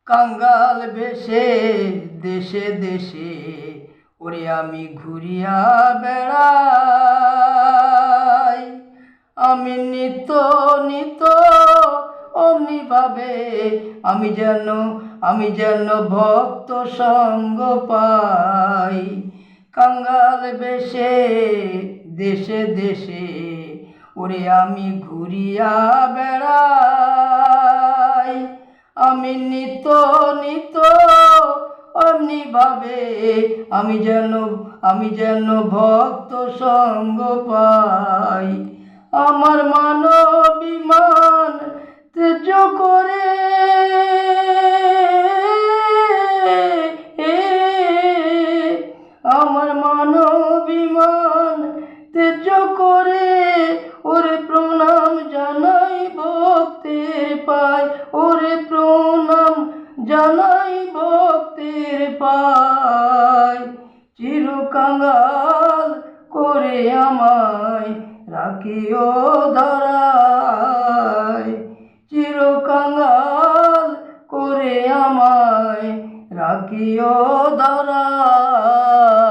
কাঙ্গাল বেশে দেশে দেশে ওরে আমি ঘুরিয়া বেড়াই। আমি নিত্য নিত্য অমনি ভাবে আমি যেন ভক্ত সঙ্গ পাই। কাঙ্গাল বেশে দেশে দেশে ওরে আমি ঘুরিয়া বেড়াই। আমি নিত্য নিত্য অমনি ভাবে আমি যেন ভক্ত সঙ্গ পাই। আমার মানবিমান তেজ করে আমার মানবিমান তেজ করে ওরে প্রণাম জানাই ভক্তির পায়। ওরে প্রণাম জানাই ভক্তির পায়। চিরকাঙ্গাল করে আমায় রাখিও ধরায়। চিরকাঙ্গাল করে আমায় রাখিও ধরায়।